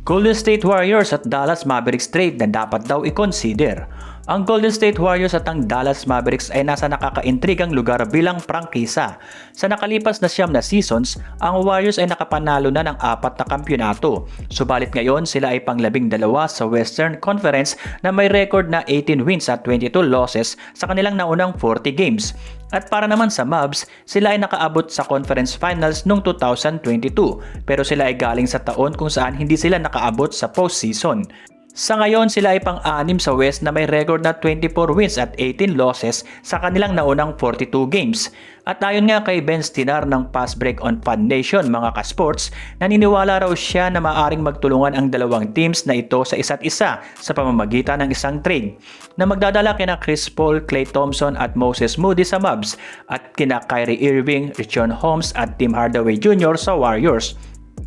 Golden State Warriors at Dallas Mavericks trade na dapat daw i-consider. Ang Golden State Warriors at ang Dallas Mavericks ay nasa nakakaintrigang lugar bilang prangkisa. Sa nakalipas na 9 na seasons, ang Warriors ay nakapanalo na ng 4 na kampyonato. Subalit ngayon sila ay pang-12 sa Western Conference na may record na 18 wins at 22 losses sa kanilang naunang 40 games. At para naman sa Mavs, sila ay nakaabot sa conference finals noong 2022 pero sila ay galing sa taon kung saan hindi sila nakaabot sa postseason. Sa ngayon, sila ay pang-6 sa West na may record na 24 wins at 18 losses sa kanilang naunang 42 games. At ayon nga kay Ben Stinar ng Pass Break on Fan Nation mga ka-sports, naniniwala raw siya na maaring magtulungan ang dalawang teams na ito sa isa't isa sa pamamagitan ng isang trade na magdadala kina Chris Paul, Klay Thompson at Moses Moody sa Mavs at kina Kyrie Irving, Richaun Holmes at Tim Hardaway Jr. sa Warriors.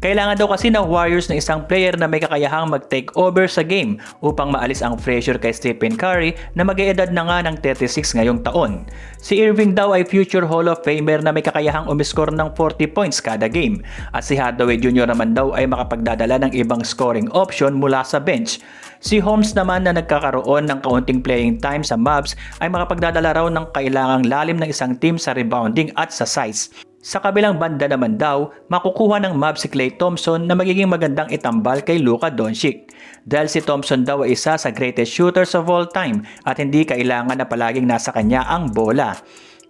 Kailangan daw kasi ng Warriors ng isang player na may kakayahang mag-take over sa game upang maalis ang pressure kay Stephen Curry na mag-eedad na nga ng 36 ngayong taon. Si Irving daw ay future Hall of Famer na may kakayahang umiscore ng 40 points kada game at si Hardaway Jr. naman daw ay makapagdadala ng ibang scoring option mula sa bench. Si Holmes naman na nagkakaroon ng kaunting playing time sa Mavs ay makapagdadala raw ng kailangang lalim ng isang team sa rebounding at sa size. Sa kabilang banda naman daw, makukuha ng Mavs si Klay Thompson na magiging magandang itambal kay Luka Doncic. Dahil si Thompson daw ay isa sa greatest shooters of all time at hindi kailangan na palaging nasa kanya ang bola.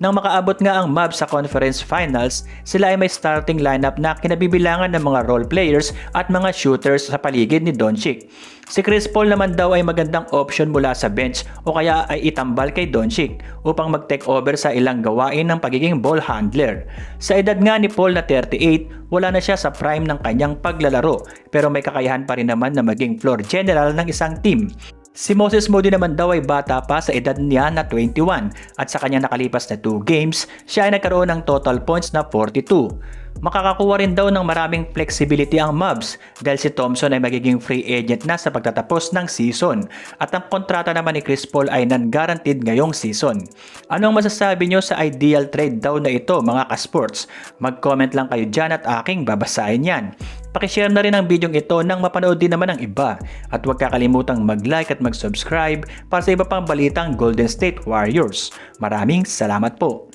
Nang makaabot nga ang Mavs sa conference finals, sila ay may starting lineup na kinabibilangan ng mga role players at mga shooters sa paligid ni Doncic. Si Chris Paul naman daw ay magandang option mula sa bench o kaya ay itambal kay Doncic upang mag-take over sa ilang gawain ng pagiging ball handler. Sa edad nga ni Paul na 38, wala na siya sa prime ng kanyang paglalaro pero may kakayahan pa rin naman na maging floor general ng isang team. Si Moses Moody naman daw ay bata pa sa edad niya na 21 at sa kanyang nakalipas na 2 games, siya ay nagkaroon ng total points na 42. Makakakuha rin daw ng maraming flexibility ang Mavs dahil si Thompson ay magiging free agent na sa pagtatapos ng season at ang kontrata naman ni Chris Paul ay non-guaranteed ngayong season. Anong masasabi nyo sa ideal trade daw na ito mga ka-sports? Mag-comment lang kayo dyan at aking babasahin yan. Pakishare na rin ang video ito nang mapanood din naman ng iba at huwag kakalimutang mag-like at mag-subscribe para sa iba pang balitang Golden State Warriors. Maraming salamat po!